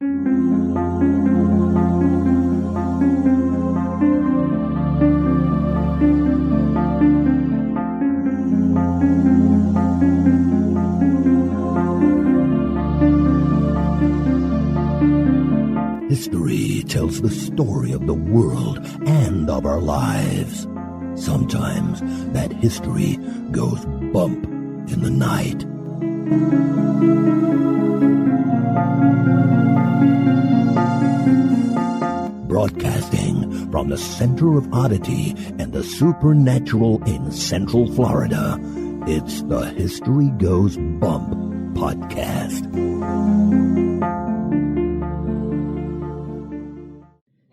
History tells the story of the world and of our lives. Sometimes that history goes bump in the night. Broadcasting from the center of oddity and the supernatural in Central Florida, it's the History Goes Bump podcast.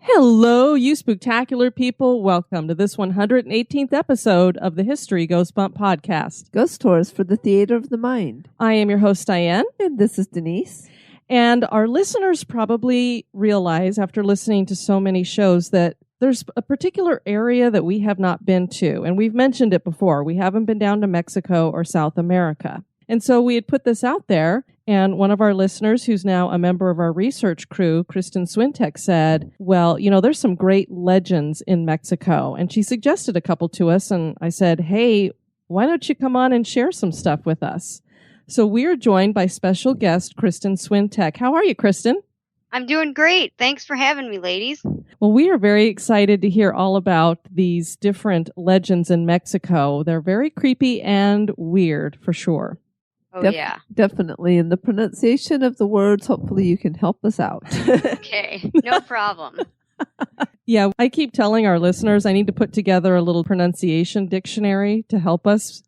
Hello, you spooktacular people. Welcome to this 118th episode of the History Goes Bump podcast. Ghost tours for the theater of the mind. I am your host, Diane. And this is Denise. And our listeners probably realize after listening to so many shows that there's a particular area that we have not been to. And we've mentioned it before. We haven't been down to Mexico or South America. And so we had put this out there, and one of our listeners, who's now a member of our research crew, Kristin Swintek, said, well, you know, there's some great legends in Mexico. And she suggested a couple to us, and I said, hey, why don't you come on and share some stuff with us? So we are joined by special guest Kristin Swintek. How are you, Kristin? I'm doing great. Thanks for having me, ladies. Well, we are very excited to hear all about these different legends in Mexico. They're very creepy and weird, for sure. Oh, yeah. Definitely. And the pronunciation of the words, hopefully you can help us out. Okay, no problem. Yeah, I keep telling our listeners I need to put together a little pronunciation dictionary to help us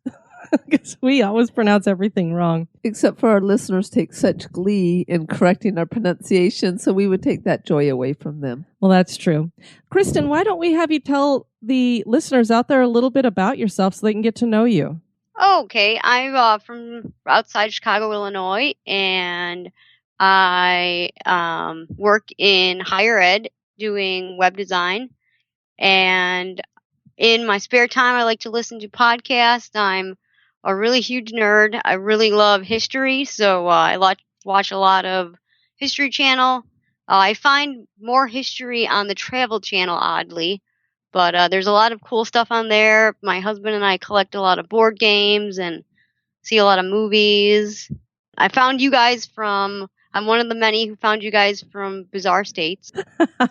because we always pronounce everything wrong. Except for our listeners take such glee in correcting our pronunciation, so we would take that joy away from them. Well, that's true. Kristin, why don't we have you tell the listeners out there a little bit about yourself so they can get to know you? Okay, I'm from outside Chicago, Illinois, and I work in higher ed doing web design. And in my spare time, I like to listen to podcasts. I'm a really huge nerd. I really love history, so I watch a lot of History Channel. I find more history on the Travel Channel, oddly. But there's a lot of cool stuff on there. My husband and I collect a lot of board games and see a lot of movies. I found you guys I'm one of the many who found you guys from bizarre states.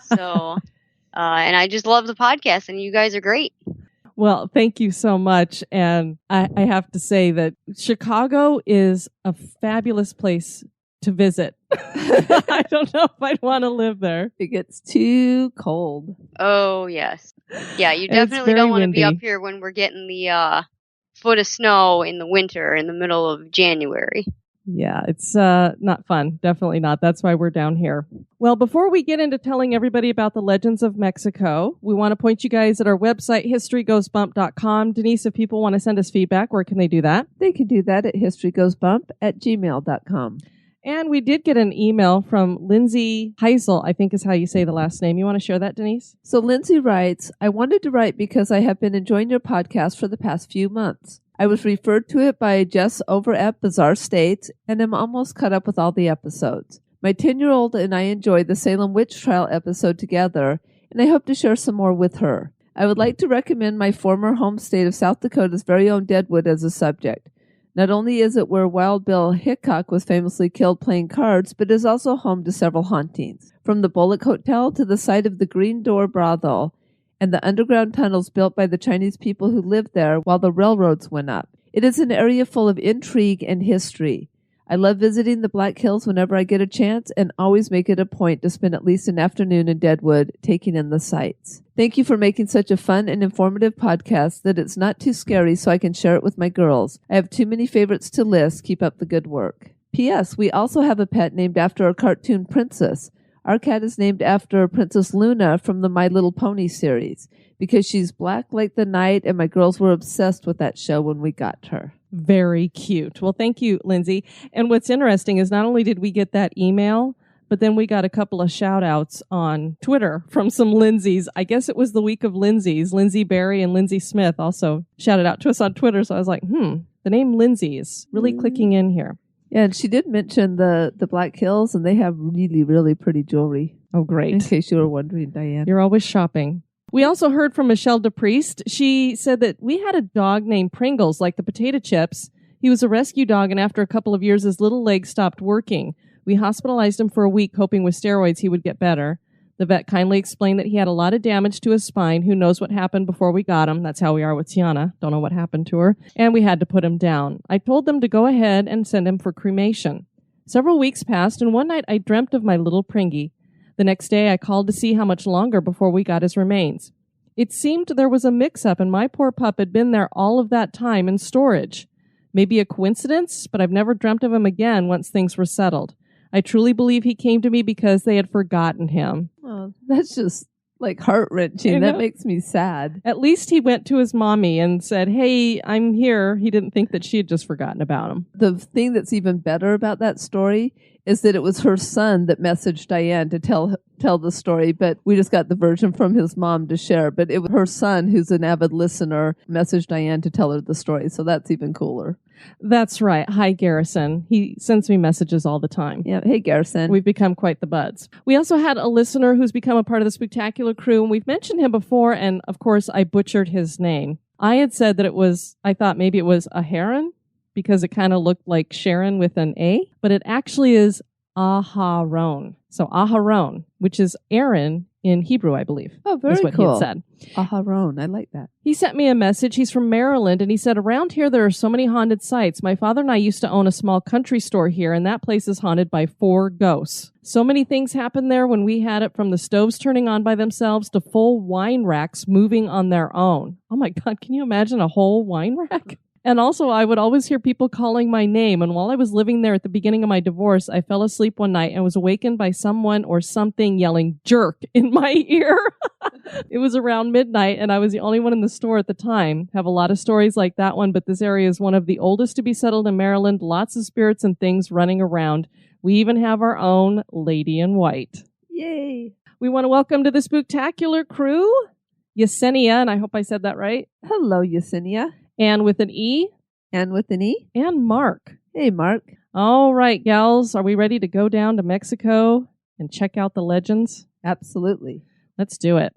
So, and I just love the podcast, and you guys are great. Well, thank you so much. And I have to say that Chicago is a fabulous place to visit. I don't know if I'd want to live there. It gets too cold. Oh, yes. Yeah, you definitely don't want to be up here when we're getting the foot of snow in the winter in the middle of January. Yeah, it's not fun. Definitely not. That's why we're down here. Well, before we get into telling everybody about the legends of Mexico, we want to point you guys at our website, historygoesbump.com. Denise, if people want to send us feedback, where can they do that? They can do that at historygoesbump@gmail.com. And we did get an email from Lindsay Heisel, I think is how you say the last name. You want to share that, Denise? So Lindsay writes, I wanted to write because I have been enjoying your podcast for the past few months. I was referred to it by Jess over at Bizarre States and am almost caught up with all the episodes. My 10-year-old and I enjoyed the Salem Witch Trial episode together, and I hope to share some more with her. I would like to recommend my former home state of South Dakota's very own Deadwood as a subject. Not only is it where Wild Bill Hickok was famously killed playing cards, but is also home to several hauntings. From the Bullock Hotel to the site of the Green Door Brothel and the underground tunnels built by the Chinese people who lived there while the railroads went up. It is an area full of intrigue and history. I love visiting the Black Hills whenever I get a chance and always make it a point to spend at least an afternoon in Deadwood taking in the sights. Thank you for making such a fun and informative podcast that it's not too scary so I can share it with my girls. I have too many favorites to list. Keep up the good work. P.S. We also have a pet named after a cartoon princess. Our cat is named after Princess Luna from the My Little Pony series because she's black like the night, and my girls were obsessed with that show when we got her. Very cute. Well, thank you, Lindsay. And what's interesting is not only did we get that email, but then we got a couple of shout outs on Twitter from some Lindsays. I guess it was the week of Lindsays. Lindsay Berry and Lindsay Smith also shouted out to us on Twitter. So I was like, the name Lindsay is really clicking in here. Yeah, and she did mention the Black Hills, and they have really, really pretty jewelry. Oh, great. In case you were wondering, Diane. You're always shopping. We also heard from Michelle DePriest. She said that we had a dog named Pringles, like the potato chips. He was a rescue dog, and after a couple of years, his little leg stopped working. We hospitalized him for a week, hoping with steroids he would get better. The vet kindly explained that he had a lot of damage to his spine. Who knows what happened before we got him? That's how we are with Tiana. Don't know what happened to her. And we had to put him down. I told them to go ahead and send him for cremation. Several weeks passed, and one night I dreamt of my little Pringy. The next day I called to see how much longer before we got his remains. It seemed there was a mix-up, and my poor pup had been there all of that time in storage. Maybe a coincidence, but I've never dreamt of him again once things were settled. I truly believe he came to me because they had forgotten him. Oh, that's just like heart-wrenching. That makes me sad. At least he went to his mommy and said, "Hey, I'm here." He didn't think that she had just forgotten about him. The thing that's even better about that story is that it was her son that messaged Diane to tell the story, but we just got the version from his mom to share. But it was her son, who's an avid listener, messaged Diane to tell her the story, so that's even cooler. That's right. Hi, Garrison. He sends me messages all the time. Yeah. Hey, Garrison. We've become quite the buds. We also had a listener who's become a part of the Spooktacular crew, and we've mentioned him before, and of course, I butchered his name. I had said that I thought maybe it was a heron, because it kind of looked like Sharon with an A, but it actually is Aharon. So Aharon, which is Aaron in Hebrew, I believe. Oh, very is what cool. He had said. Aharon, I like that. He sent me a message. He's from Maryland, and he said, around here there are so many haunted sites. My father and I used to own a small country store here, and that place is haunted by 4 ghosts. So many things happened there when we had it, from the stoves turning on by themselves to full wine racks moving on their own. Oh my God, can you imagine a whole wine rack? And also, I would always hear people calling my name. And while I was living there at the beginning of my divorce, I fell asleep one night and was awakened by someone or something yelling "jerk" in my ear. It was around midnight, and I was the only one in the store at the time. Have a lot of stories like that one, but this area is one of the oldest to be settled in Maryland. Lots of spirits and things running around. We even have our own Lady in White. Yay. We want to welcome to the Spooktacular crew, Yesenia, and I hope I said that right. Hello, Yesenia. And with an E. And with an E. And Mark. Hey, Mark. All right, gals. Are we ready to go down to Mexico and check out the legends? Absolutely. Let's do it.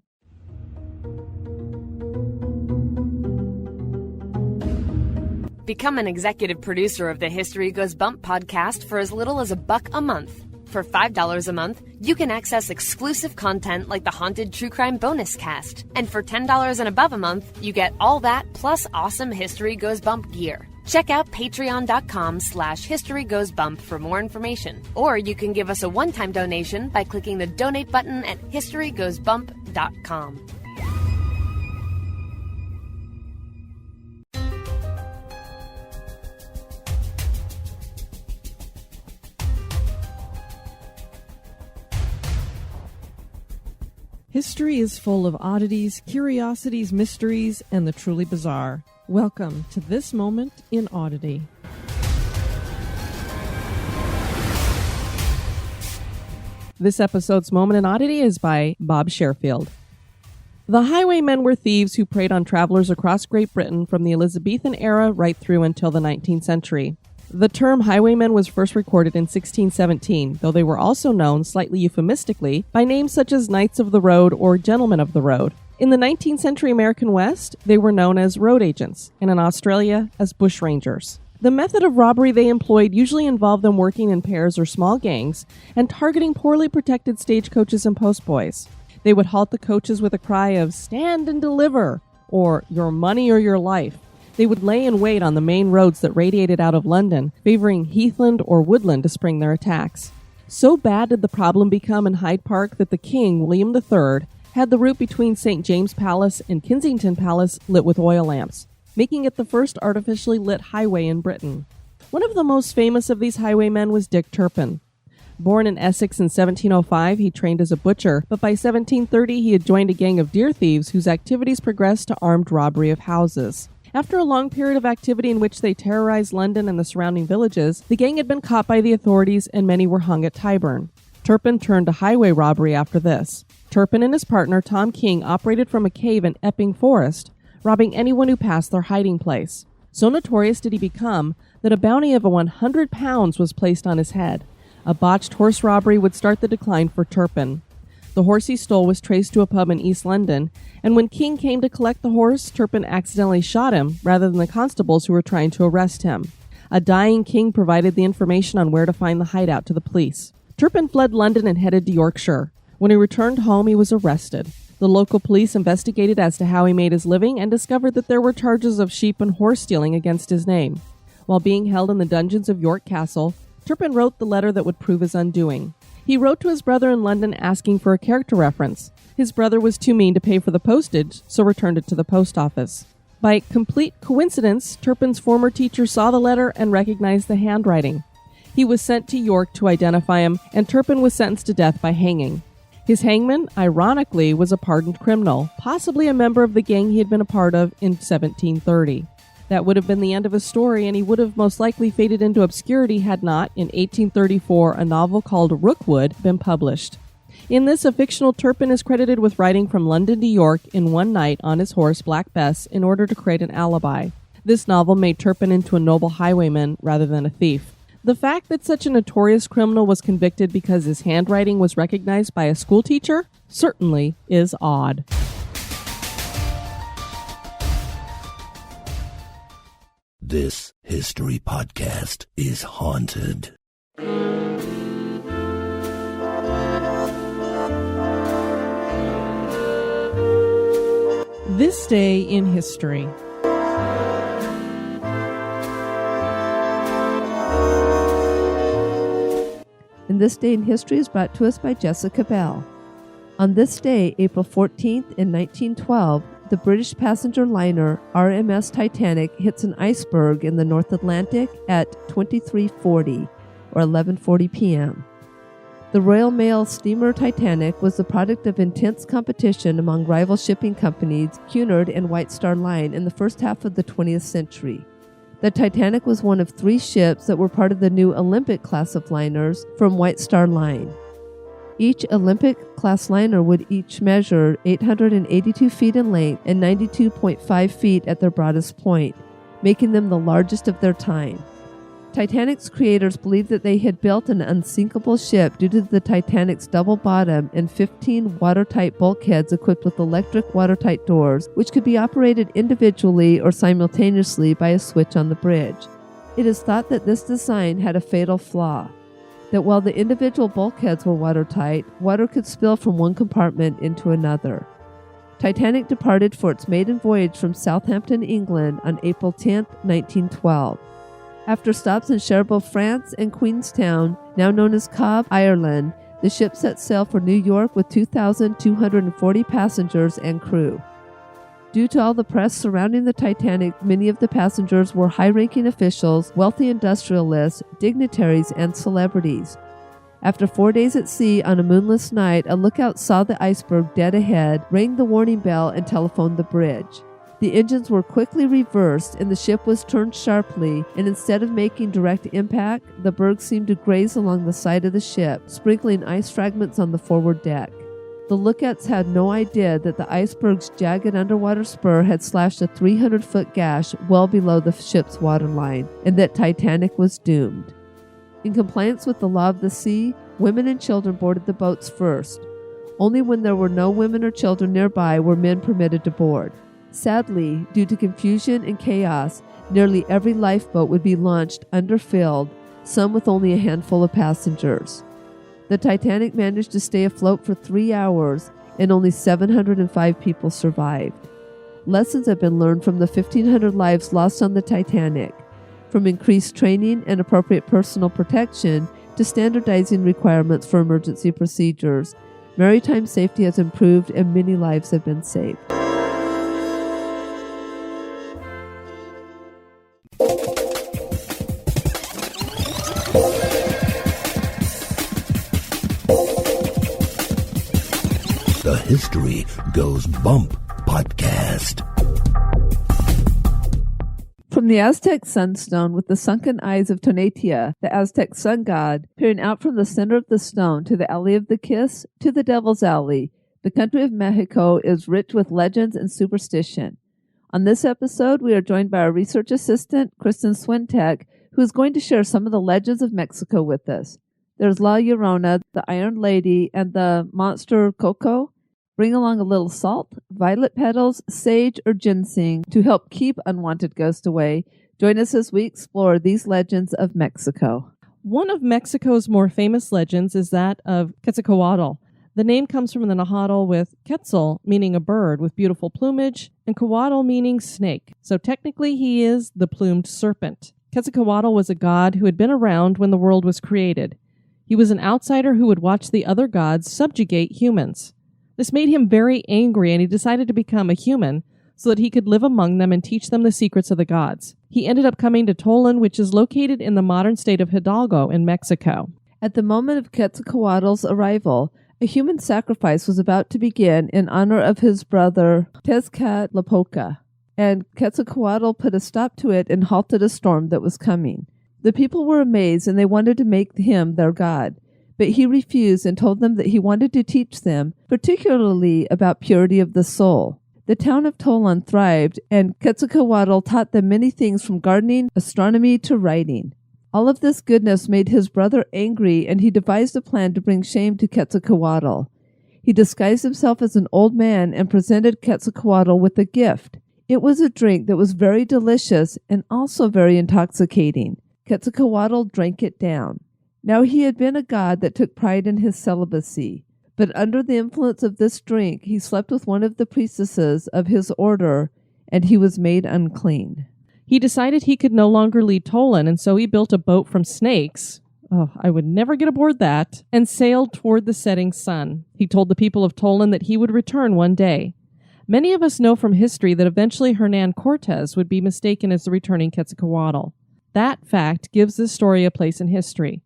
Become an executive producer of the History Goes Bump podcast for as little as $1 a month. For $5 a month, you can access exclusive content like the Haunted True Crime Bonus Cast. And for $10 and above a month, you get all that plus awesome History Goes Bump gear. Check out patreon.com/historygoesbump for more information. Or you can give us a one-time donation by clicking the donate button at historygoesbump.com. History is full of oddities, curiosities, mysteries, and the truly bizarre. Welcome to this moment in Oddity. This episode's Moment in Oddity is by Bob Sherfield. The Highwaymen were thieves who preyed on travelers across Great Britain from the Elizabethan era right through until the 19th century. The term highwayman was first recorded in 1617, though they were also known, slightly euphemistically, by names such as Knights of the Road or Gentlemen of the Road. In the 19th century American West, they were known as road agents, and in Australia as bushrangers. The method of robbery they employed usually involved them working in pairs or small gangs and targeting poorly protected stagecoaches and postboys. They would halt the coaches with a cry of "Stand and deliver," or "Your money or your life." They would lay in wait on the main roads that radiated out of London, favoring heathland or woodland to spring their attacks. So bad did the problem become in Hyde Park that the King, William III, had the route between St. James Palace and Kensington Palace lit with oil lamps, making it the first artificially lit highway in Britain. One of the most famous of these highwaymen was Dick Turpin. Born in Essex in 1705, he trained as a butcher, but by 1730 he had joined a gang of deer thieves whose activities progressed to armed robbery of houses. After a long period of activity in which they terrorized London and the surrounding villages, the gang had been caught by the authorities and many were hung at Tyburn. Turpin turned to highway robbery after this. Turpin and his partner, Tom King, operated from a cave in Epping Forest, robbing anyone who passed their hiding place. So notorious did he become that a bounty of 100 pounds was placed on his head. A botched horse robbery would start the decline for Turpin. The horse he stole was traced to a pub in East London, and when King came to collect the horse, Turpin accidentally shot him rather than the constables who were trying to arrest him. A dying King provided the information on where to find the hideout to the police. Turpin fled London and headed to Yorkshire. When he returned home, he was arrested. The local police investigated as to how he made his living and discovered that there were charges of sheep and horse stealing against his name. While being held in the dungeons of York Castle, Turpin wrote the letter that would prove his undoing. He wrote to his brother in London asking for a character reference. His brother was too mean to pay for the postage, so returned it to the post office. By complete coincidence, Turpin's former teacher saw the letter and recognized the handwriting. He was sent to York to identify him, and Turpin was sentenced to death by hanging. His hangman, ironically, was a pardoned criminal, possibly a member of the gang he had been a part of in 1730. That would have been the end of his story, and he would have most likely faded into obscurity had not, in 1834, a novel called Rookwood been published. In this, a fictional Turpin is credited with riding from London to York in one night on his horse Black Bess in order to create an alibi. This novel made Turpin into a noble highwayman rather than a thief. The fact that such a notorious criminal was convicted because his handwriting was recognized by a schoolteacher certainly is odd. This history podcast is haunted. This day in history. And this day in history is brought to us by Jessica Bell. On this day, April 14th in 1912, the British passenger liner RMS Titanic hits an iceberg in the North Atlantic at 23:40 or 11:40 p.m. The Royal Mail steamer Titanic was the product of intense competition among rival shipping companies Cunard and White Star Line in the first half of the 20th century. The Titanic was one of 3 ships that were part of the new Olympic class of liners from White Star Line. Each Olympic-class liner would each measure 882 feet in length and 92.5 feet at their broadest point, making them the largest of their time. Titanic's creators believed that they had built an unsinkable ship due to the Titanic's double bottom and 15 watertight bulkheads equipped with electric watertight doors, which could be operated individually or simultaneously by a switch on the bridge. It is thought that this design had a fatal flaw, that while the individual bulkheads were watertight, water could spill from one compartment into another. Titanic departed for its maiden voyage from Southampton, England on April 10, 1912. After stops in Cherbourg, France and Queenstown, now known as Cobb, Ireland, the ship set sail for New York with 2,240 passengers and crew. Due to all the press surrounding the Titanic, many of the passengers were high-ranking officials, wealthy industrialists, dignitaries, and celebrities. After 4 days at sea on a moonless night, a lookout saw the iceberg dead ahead, rang the warning bell, and telephoned the bridge. The engines were quickly reversed, and the ship was turned sharply, and instead of making direct impact, the berg seemed to graze along the side of the ship, sprinkling ice fragments on the forward deck. The lookouts had no idea that the iceberg's jagged underwater spur had slashed a 300-foot gash well below the ship's waterline, and that Titanic was doomed. In compliance with the law of the sea, women and children boarded the boats first. Only when there were no women or children nearby were men permitted to board. Sadly, due to confusion and chaos, nearly every lifeboat would be launched underfilled, some with only a handful of passengers. The Titanic managed to stay afloat for 3 hours, and only 705 people survived. Lessons have been learned from the 1,500 lives lost on the Titanic, from increased training and appropriate personal protection to standardizing requirements for emergency procedures. Maritime safety has improved and many lives have been saved. The History Goes Bump podcast. From the Aztec Sun Stone with the sunken eyes of Tonatiuh, the Aztec sun god, peering out from the center of the stone to the Alley of the Kiss, to the Devil's Alley, the country of Mexico is rich with legends and superstition. On this episode, we are joined by our research assistant, Kristin Swintek, who is going to share some of the legends of Mexico with us. There's La Llorona, the Iron Lady, and the Monster El Cucuy. Bring along a little salt, violet petals, sage, or ginseng to help keep unwanted ghosts away. Join us as we explore these legends of Mexico. One of Mexico's more famous legends is that of Quetzalcoatl. The name comes from the Nahuatl with Quetzal, meaning a bird with beautiful plumage, and Coatl meaning snake. So technically he is the plumed serpent. Quetzalcoatl was a god who had been around when the world was created. He was an outsider who would watch the other gods subjugate humans. This made him very angry, and he decided to become a human so that he could live among them and teach them the secrets of the gods. He ended up coming to Tollan, which is located in the modern state of Hidalgo in Mexico. At the moment of Quetzalcoatl's arrival, a human sacrifice was about to begin in honor of his brother Tezcatlipoca, and Quetzalcoatl put a stop to it and halted a storm that was coming. The people were amazed, and they wanted to make him their god. But he refused and told them that he wanted to teach them, particularly about purity of the soul. The town of Tollan thrived, and Quetzalcoatl taught them many things from gardening, astronomy, to writing. All of this goodness made his brother angry, and he devised a plan to bring shame to Quetzalcoatl. He disguised himself as an old man and presented Quetzalcoatl with a gift. It was a drink that was very delicious and also very intoxicating. Quetzalcoatl drank it down. Now he had been a god that took pride in his celibacy, but under the influence of this drink, he slept with one of the priestesses of his order, and he was made unclean. He decided he could no longer lead Tollan, and so he built a boat from snakes. Oh, I would never get aboard that. And sailed toward the setting sun. He told the people of Tollan that he would return one day. Many of us know from history that eventually Hernan Cortez would be mistaken as the returning Quetzalcoatl. That fact gives this story a place in history.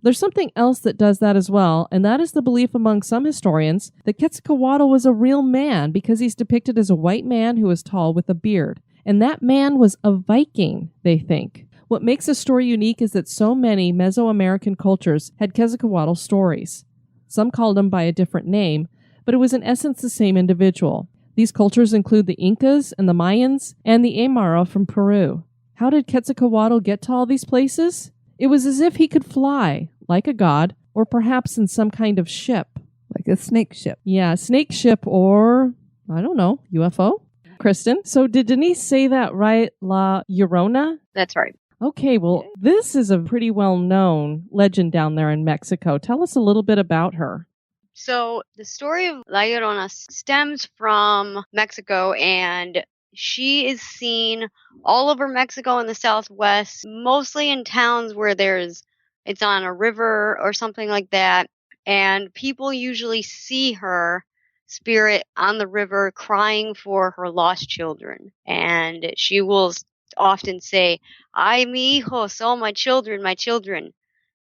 There's something else that does that as well, and that is the belief among some historians that Quetzalcoatl was a real man because he's depicted as a white man who is tall with a beard. And that man was a Viking, they think. What makes the story unique is that so many Mesoamerican cultures had Quetzalcoatl stories. Some called him by a different name, but it was in essence the same individual. These cultures include the Incas and the Mayans and the Aymara from Peru. How did Quetzalcoatl get to all these places? It was as if he could fly, like a god, or perhaps in some kind of ship. Like a snake ship. Yeah, snake ship or, I don't know, UFO? Kristin, so did Denise say that right? La Llorona? That's right. Okay, well, this is a pretty well-known legend down there in Mexico. Tell us a little bit about her. So the story of La Llorona stems from Mexico, and she is seen all over Mexico in the Southwest, mostly in towns where it's on a river or something like that. And people usually see her spirit on the river crying for her lost children. And she will often say, "Ay, mi hijos, oh, my children, my children."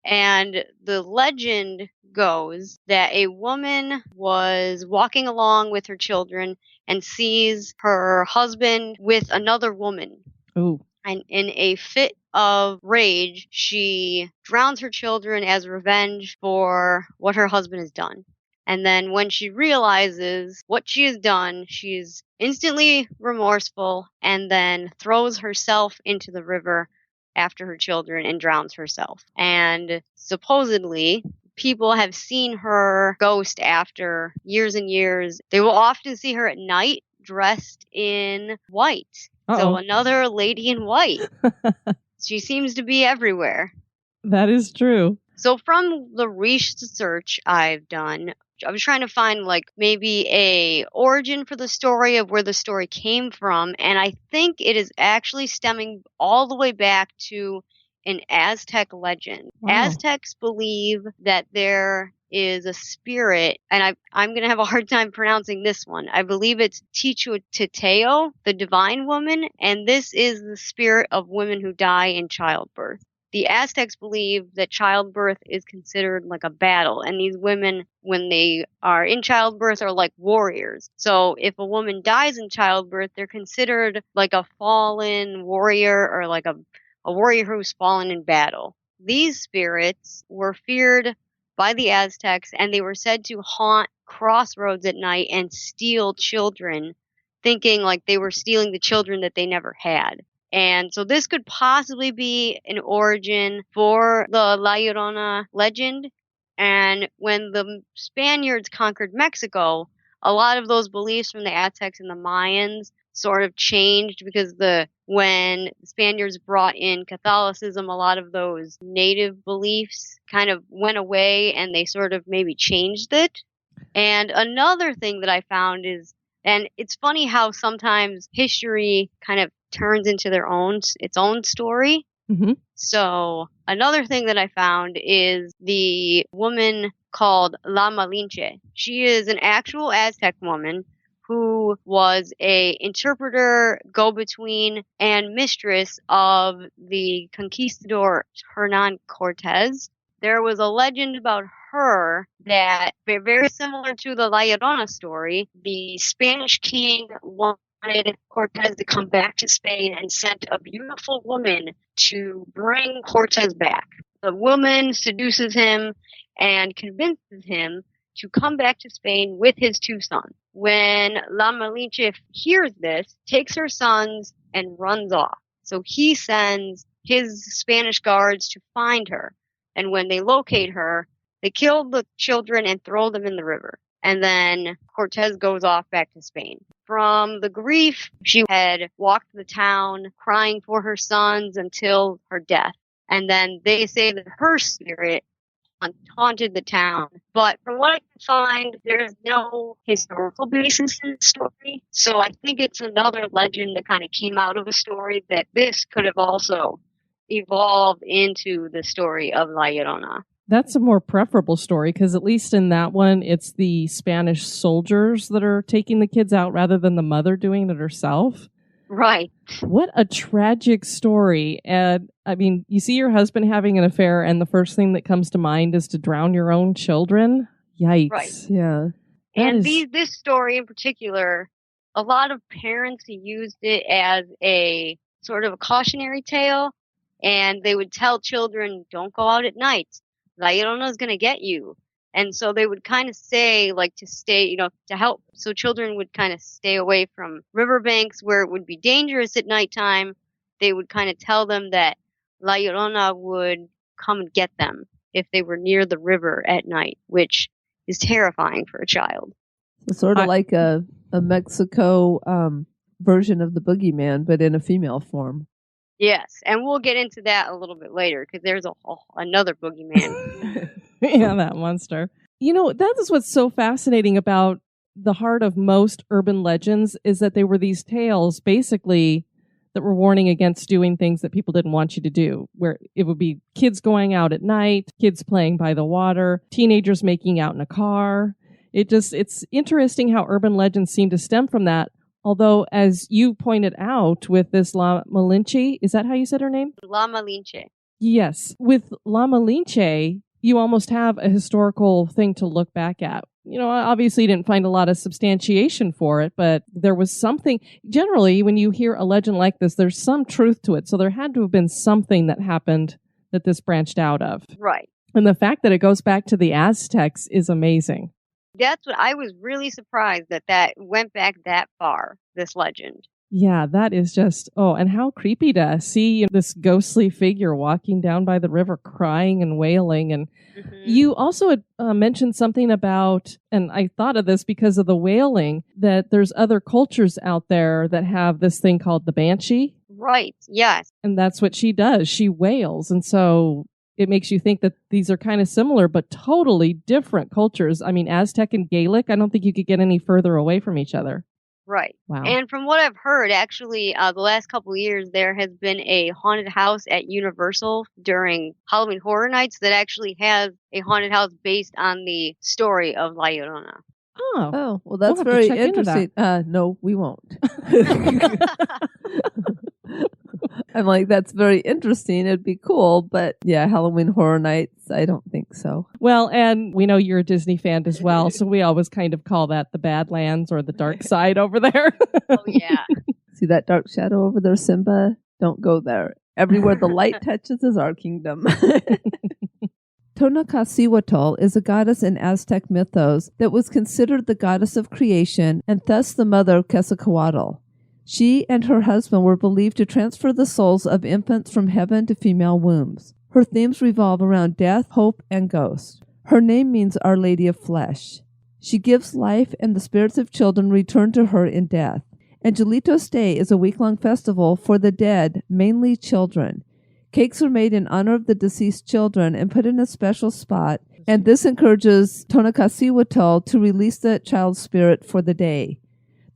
And the legend goes that a woman was walking along with her children and sees her husband with another woman. Ooh. And in a fit of rage, she drowns her children as revenge for what her husband has done. And then when she realizes what she has done, she's instantly remorseful and then throws herself into the river after her children and drowns herself. And supposedly, people have seen her ghost after years and years. They will often see her at night dressed in white. Uh-oh. So another lady in white. She seems to be everywhere. That is true. So from the research I've done, I was trying to find maybe a origin for the story of where the story came from, and I think it is actually stemming all the way back to an Aztec legend. Wow. Aztecs believe that there is a spirit, and I'm going to have a hard time pronouncing this one. I believe it's Tonatiuh, the divine woman, and this is the spirit of women who die in childbirth. The Aztecs believe that childbirth is considered like a battle, and these women, when they are in childbirth, are like warriors. So if a woman dies in childbirth, they're considered like a fallen warrior or like a warrior who's fallen in battle. These spirits were feared by the Aztecs, and they were said to haunt crossroads at night and steal children, thinking like they were stealing the children that they never had. And so this could possibly be an origin for the La Llorona legend. And when the Spaniards conquered Mexico, a lot of those beliefs from the Aztecs and the Mayans sort of changed because when the Spaniards brought in Catholicism, a lot of those native beliefs kind of went away and they sort of maybe changed it. And another thing that I found is, and it's funny how sometimes history kind of turns into its own story. Mm-hmm. So another thing that I found is the woman called La Malinche. She is an actual Aztec woman who was a interpreter, go-between, and mistress of the conquistador Hernan Cortez. There was a legend about her that, very similar to the La Llorona story, the Spanish king wanted Cortez to come back to Spain and sent a beautiful woman to bring Cortez back. The woman seduces him and convinces him to come back to Spain with his 2 sons. When La Malinche hears this, takes her sons and runs off. So he sends his Spanish guards to find her. And when they locate her, they kill the children and throw them in the river. And then Cortez goes off back to Spain. From the grief, she had walked the town crying for her sons until her death. And then they say that her spirit haunted the town. But from what I can find, there's no historical basis in the story. So I think it's another legend that kind of came out of a story that this could have also evolved into the story of La Llorona. That's a more preferable story because at least in that one, it's the Spanish soldiers that are taking the kids out rather than the mother doing it herself. Right. What a tragic story. And I mean, you see your husband having an affair and the first thing that comes to mind is to drown your own children. Yikes. Right. Yeah. And this story in particular, a lot of parents used it as a sort of a cautionary tale. And they would tell children, don't go out at night. La Llorona is going to get you. And so they would kind of say, like, to stay, to help. So children would kind of stay away from riverbanks where it would be dangerous at nighttime. They would kind of tell them that La Llorona would come and get them if they were near the river at night, which is terrifying for a child. It's sort of like a Mexico version of the boogeyman, but in a female form. Yes, and we'll get into that a little bit later because there's another boogeyman. Yeah, that monster. That is what's so fascinating about the heart of most urban legends is that they were these tales basically that were warning against doing things that people didn't want you to do, where it would be kids going out at night, kids playing by the water, teenagers making out in a car. It's interesting how urban legends seem to stem from that. Although, as you pointed out with this La Malinche, is that how you said her name? La Malinche. Yes. With La Malinche, you almost have a historical thing to look back at. Obviously you didn't find a lot of substantiation for it, but there was something. Generally, when you hear a legend like this, there's some truth to it. So there had to have been something that happened that this branched out of. Right. And the fact that it goes back to the Aztecs is amazing. That's what I was really surprised that went back that far, this legend. Yeah, that is just, and how creepy to see this ghostly figure walking down by the river crying and wailing. And you also had mentioned something about, and I thought of this because of the wailing, that there's other cultures out there that have this thing called the banshee. Right, yes. And that's what she does. She wails. And so it makes you think that these are kind of similar, but totally different cultures. I mean, Aztec and Gaelic, I don't think you could get any further away from each other. Right. Wow. And from what I've heard, actually, the last couple of years, there has been a haunted house at Universal during Halloween Horror Nights that actually has a haunted house based on the story of La Llorona. Oh, well, that's very interesting. No, we won't. I'm like, that's very interesting. It'd be cool. But yeah, Halloween Horror Nights, I don't think so. Well, and we know you're a Disney fan as well. So we always kind of call that the Badlands or the dark side over there. Oh, yeah. See that dark shadow over there, Simba? Don't go there. Everywhere the light touches is our kingdom. Tonatiuh is a goddess in Aztec mythos that was considered the goddess of creation and thus the mother of Quetzalcoatl. She and her husband were believed to transfer the souls of infants from heaven to female wombs. Her themes revolve around death, hope, and ghosts. Her name means Our Lady of Flesh. She gives life, and the spirits of children return to her in death. Angelitos Day is a week-long festival for the dead, mainly children. Cakes are made in honor of the deceased children and put in a special spot, and this encourages Tonatiuh to release the child's spirit for the day.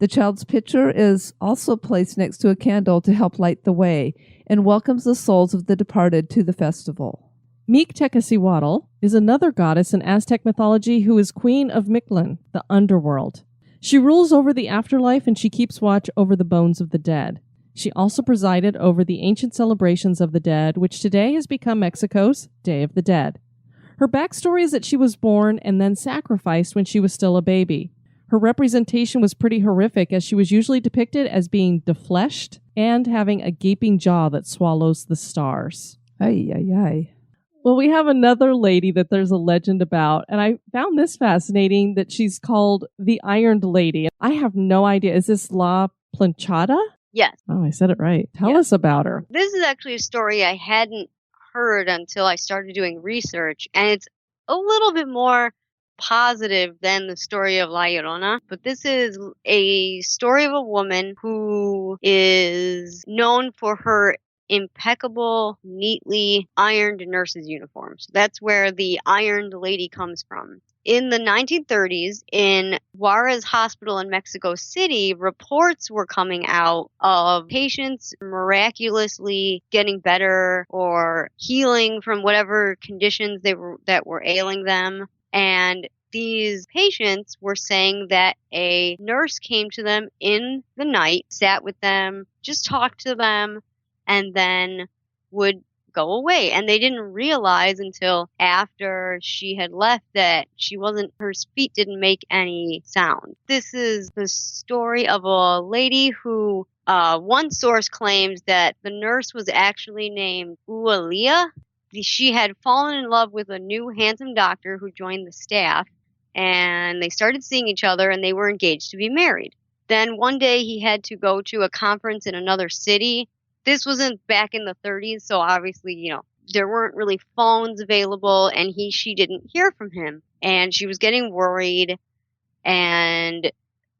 The child's picture is also placed next to a candle to help light the way and welcomes the souls of the departed to the festival. Meek-Tecasihuatl is another goddess in Aztec mythology who is queen of Mictlan, the underworld. She rules over the afterlife and she keeps watch over the bones of the dead. She also presided over the ancient celebrations of the dead, which today has become Mexico's Day of the Dead. Her backstory is that she was born and then sacrificed when she was still a baby. Her representation was pretty horrific, as she was usually depicted as being defleshed and having a gaping jaw that swallows the stars. Ay, ay, ay. Well, we have another lady that there's a legend about, and I found this fascinating, that she's called the Ironed Lady. I have no idea. Is this La Planchada? Yes. Oh, I said it right. Tell us about her. This is actually a story I hadn't heard until I started doing research, and it's a little bit more positive than the story of La Llorona, but this is a story of a woman who is known for her impeccable, neatly ironed nurses' uniforms. That's where the Ironed Lady comes from. In the 1930s, in Juarez Hospital in Mexico City, reports were coming out of patients miraculously getting better or healing from whatever conditions that were ailing them. And these patients were saying that a nurse came to them in the night, sat with them, just talked to them, and then would go away. And they didn't realize until after she had left that her feet didn't make any sound. This is the story of a lady who, one source claims that the nurse was actually named Ualia. She had fallen in love with a new handsome doctor who joined the staff, and they started seeing each other, and they were engaged to be married. Then one day he had to go to a conference in another city. This wasn't back in the 30s, so obviously, there weren't really phones available, and she didn't hear from him. And she was getting worried, and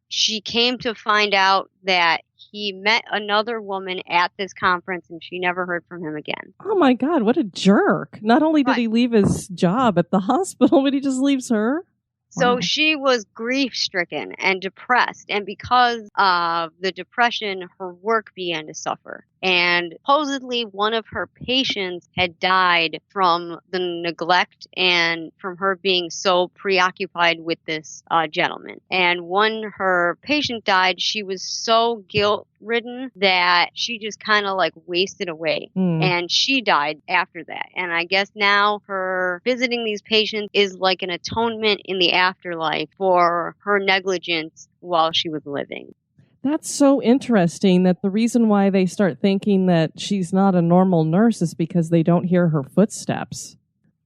she came to find out that he met another woman at this conference, and she never heard from him again. Oh my God, what a jerk. Not only did he leave his job at the hospital, but he just leaves her. So she was grief-stricken and depressed, and because of the depression, her work began to suffer. And supposedly one of her patients had died from the neglect and from her being so preoccupied with this gentleman. And when her patient died, she was so guilt-ridden that she just kind of wasted away. And she died after that. And I guess now her visiting these patients is like an atonement in the afterlife for her negligence while she was living. That's so interesting that the reason why they start thinking that she's not a normal nurse is because they don't hear her footsteps.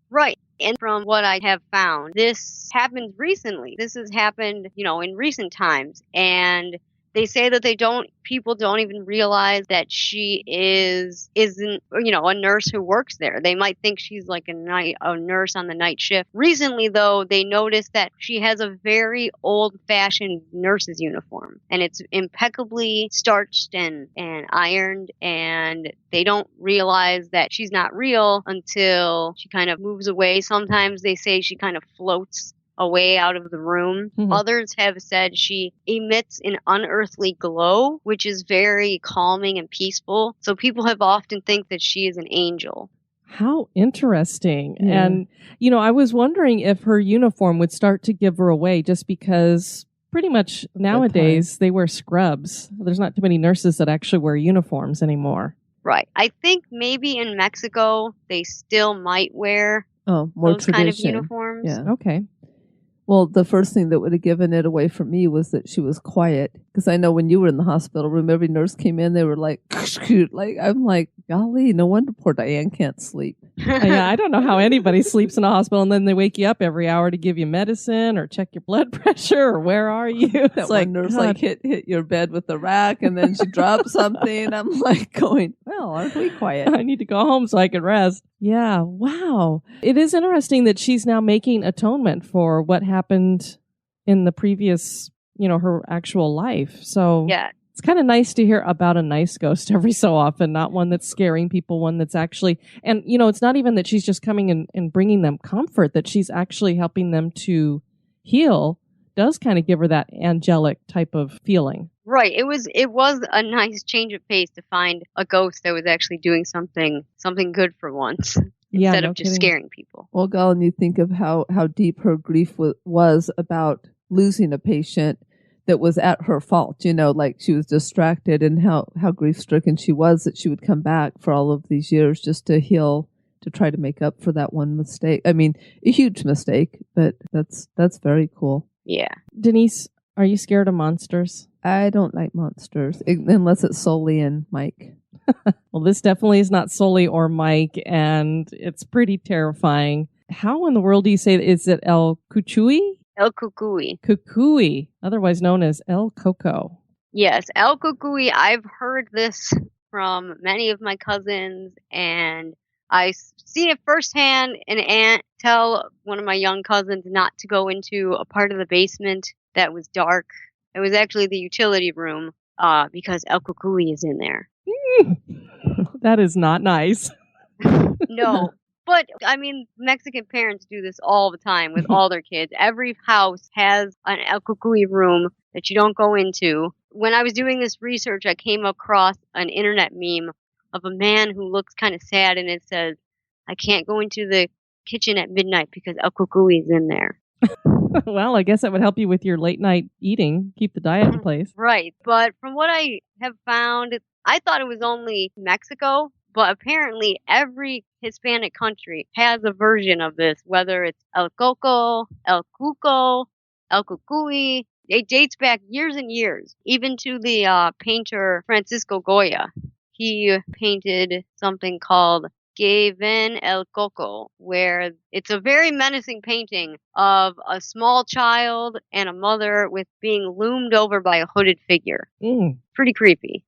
Right. And from what I have found, this happened recently. This has happened, in recent times. And they say that people don't even realize that she isn't, a nurse who works there. They might think she's like a nurse on the night shift. Recently, though, they noticed that she has a very old-fashioned nurse's uniform, and it's impeccably starched and ironed, and they don't realize that she's not real until she kind of moves away. Sometimes they say she kind of floats away out of the room. Mm-hmm. Others have said she emits an unearthly glow, which is very calming and peaceful. So people have often think that she is an angel. How interesting. Yeah. And, I was wondering if her uniform would start to give her away, just because pretty much nowadays they wear scrubs. There's not too many nurses that actually wear uniforms anymore. Right. I think maybe in Mexico they still might wear more those tradition. kind of uniforms. Yeah. Okay. Well, the first thing that would have given it away for me was that she was quiet, Because I know when you were in the hospital room, every nurse came in, they were like, I'm like, golly, no wonder poor Diane can't sleep. Yeah, I don't know how anybody sleeps in a hospital and then they wake you up every hour to give you medicine or check your blood pressure or where are you? That one nurse like hit your bed with the rack and then she dropped something. I'm like going, well, aren't we quiet? I need to go home so I can rest. Yeah, wow. It is interesting that she's now making atonement for what happened in the previous, her actual life. So Yeah. it's kind of nice to hear about a nice ghost every so often, not one that's scaring people, one that's actually, and it's not even that she's just coming and bringing them comfort, that she's actually helping them to heal, does kind of give her that angelic type of feeling. Right. It was a nice change of pace to find a ghost that was actually doing something good for once. Yeah, instead no of just kidding. scaring people. Well, Colin, you think of how deep her grief was about losing a patient that was at her fault, like she was distracted, and how grief-stricken she was that she would come back for all of these years just to heal, to try to make up for that one mistake. I mean, a huge mistake, but that's very cool. Yeah. Denise, are you scared of monsters? I don't like monsters, unless it's Sully and Mike. Well, this definitely is not Sully or Mike, and it's pretty terrifying. How in the world do you say, is it El Cucuy? El Cucuy. Cucuy, otherwise known as El Coco. Yes, El Cucuy. I've heard this from many of my cousins, and I seen it firsthand. An aunt tell one of my young cousins not to go into a part of the basement that was dark. It was actually the utility room, because El Cucuy is in there. That is not nice. No. But, I mean, Mexican parents do this all the time with all their kids. Every house has an El Cucuy room that you don't go into. When I was doing this research, I came across an internet meme of a man who looks kind of sad, and it says, I can't go into the kitchen at midnight because El Cucuy is in there. Well, I guess that would help you with your late night eating, keep the diet in place. Right. But from what I have found, I thought it was only Mexico. But apparently every Hispanic country has a version of this, whether it's El Coco, El Cuco, El Cucuy. It dates back years and years, even to the painter Francisco Goya. He painted something called Que Ven El Coco, where it's a very menacing painting of a small child and a mother with being loomed over by a hooded figure. Pretty creepy.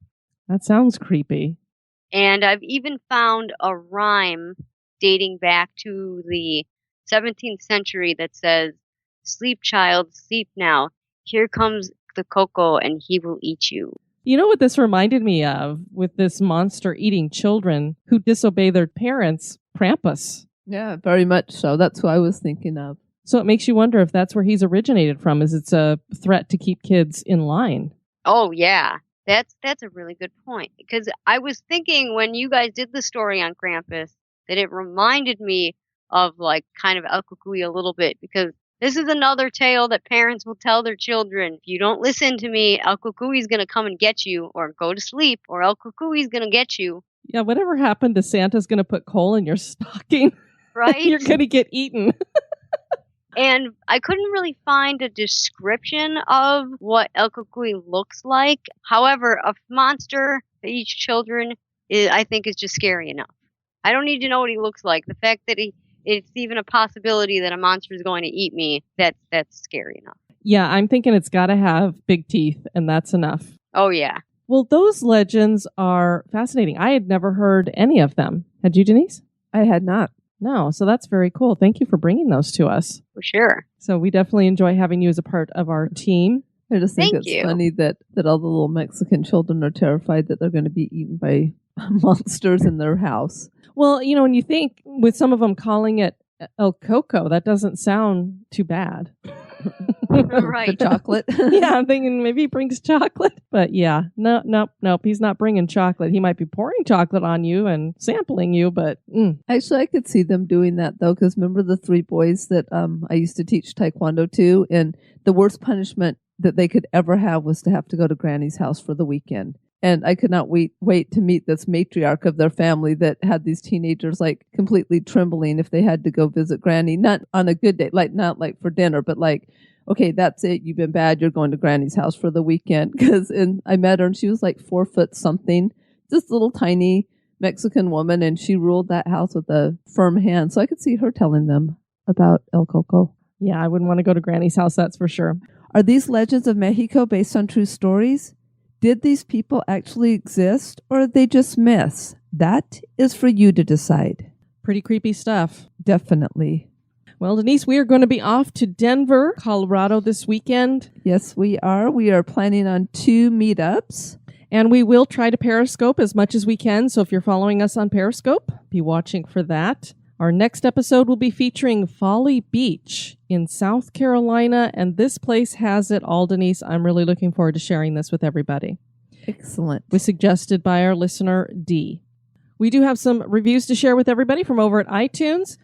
That sounds creepy. And I've even found a rhyme dating back to the 17th century that says, sleep, child, sleep now. Here comes the Coco and he will eat you. You know what this reminded me of with this monster eating children who disobey their parents, Krampus. Yeah, very much so. That's who I was thinking of. So it makes you wonder if that's where he's originated from, is it's a threat to keep kids in line. Oh, yeah. That's a really good point, because I was thinking when you guys did the story on Krampus that it reminded me of like kind of El Cucuy a little bit, because this is another tale that parents will tell their children. If you don't listen to me, El Cucuy is going to come and get you, or go to sleep, or El Cucuy is going to get you. Yeah, whatever happened to Santa's going to put coal in your stocking, right? You're going to get eaten. And I couldn't really find a description of what El Cucuy looks like. However, a monster that eats children, I think, is just scary enough. I don't need to know what he looks like. The fact that it's even a possibility that a monster is going to eat me, that's scary enough. Yeah, I'm thinking it's got to have big teeth, and that's enough. Oh, yeah. Well, those legends are fascinating. I had never heard any of them. Had you, Denise? I had not. No, so that's very cool. Thank you for bringing those to us. For sure. So we definitely enjoy having you as a part of our team. I just think it's funny that all the little Mexican children are terrified that they're going to be eaten by monsters in their house. Well, when you think with some of them calling it El Coco, that doesn't sound too bad. Right. The chocolate. Yeah, I'm thinking maybe he brings chocolate. But yeah, nope. He's not bringing chocolate. He might be pouring chocolate on you and sampling you, but... Actually, I could see them doing that, though, because remember the 3 boys that I used to teach Taekwondo to? And the worst punishment that they could ever have was to have to go to Granny's house for the weekend. And I could not wait to meet this matriarch of their family that had these teenagers like completely trembling if they had to go visit Granny, not on a good day, like not like for dinner, but like okay, that's it. You've been bad. You're going to Granny's house for the weekend. Because I met her and she was like 4 foot something, just little tiny Mexican woman. And she ruled that house with a firm hand. So I could see her telling them about El Coco. Yeah, I wouldn't want to go to Granny's house, that's for sure. Are these legends of Mexico based on true stories? Did these people actually exist, or are they just myths? That is for you to decide. Pretty creepy stuff. Definitely. Well, Denise, we are going to be off to Denver, Colorado this weekend. Yes, we are. We are planning on 2 meetups. And we will try to Periscope as much as we can. So if you're following us on Periscope, be watching for that. Our next episode will be featuring Folly Beach in South Carolina. And this place has it all, Denise. I'm really looking forward to sharing this with everybody. Excellent. Was suggested by our listener, D. We do have some reviews to share with everybody from over at iTunes.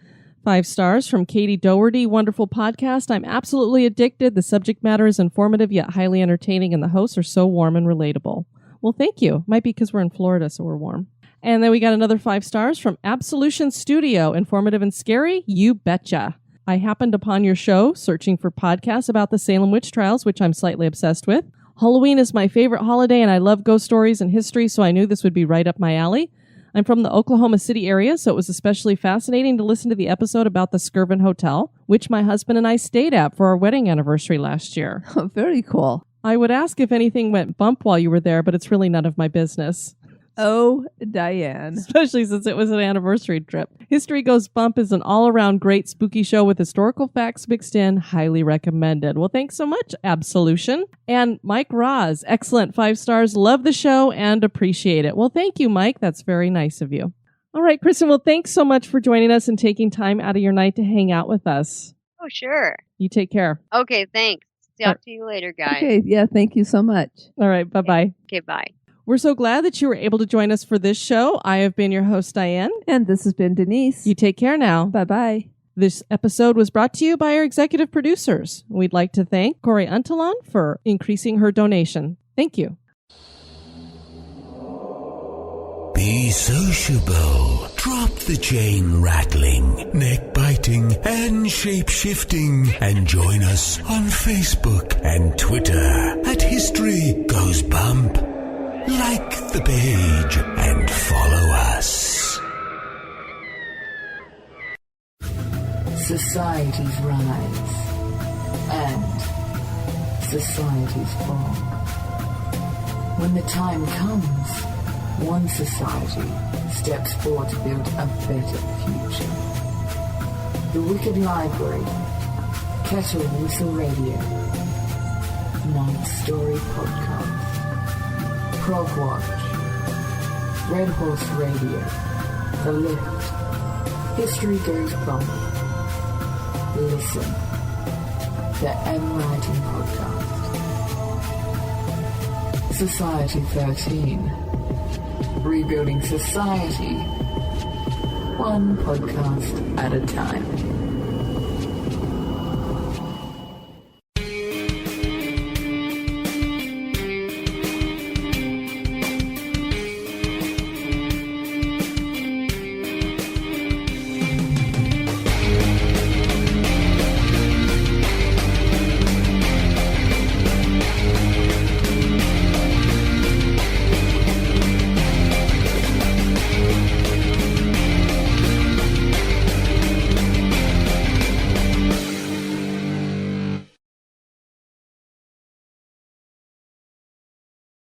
5 stars from Katie Doherty. Wonderful podcast. I'm absolutely addicted. The subject matter is informative yet highly entertaining, and the hosts are so warm and relatable. Well, thank you. Might be because we're in Florida, so we're warm. And then we got another 5 stars from Absolution Studio. Informative and scary? You betcha. I happened upon your show searching for podcasts about the Salem witch trials, which I'm slightly obsessed with. Halloween is my favorite holiday, and I love ghost stories and history, so I knew this would be right up my alley. I'm from the Oklahoma City area, so it was especially fascinating to listen to the episode about the Skirvin Hotel, which my husband and I stayed at for our wedding anniversary last year. Oh, very cool. I would ask if anything went bump while you were there, but it's really none of my business. Oh, Diane. Especially since it was an anniversary trip. History Goes Bump is an all-around great spooky show with historical facts mixed in. Highly recommended. Well, thanks so much, Absolution. And Mike Roz, excellent 5 stars. Love the show and appreciate it. Well, thank you, Mike. That's very nice of you. All right, Kristin, well, thanks so much for joining us and taking time out of your night to hang out with us. Oh, sure. You take care. Okay, thanks. Talk to you later, guys. Okay, yeah, thank you so much. All right, bye-bye. Okay, bye. We're so glad that you were able to join us for this show. I have been your host, Diane. And this has been Denise. You take care now. Bye-bye. This episode was brought to you by our executive producers. We'd like to thank Corey Untalon for increasing her donation. Thank you. Be sociable. Drop the chain rattling, neck biting, and shape shifting. And join us on Facebook and Twitter at History Goes Bump. Like the page and follow us. Societies rise and societies fall. When the time comes, one society steps forward to build a better future. The Wicked Library, Kettle Whistle Radio, Night Story Podcast, Prog Watch, Red Horse Radio, The Lift, History Goes Bump, Listen, the M Writing Podcast, Society 13, Rebuilding Society, one podcast at a time.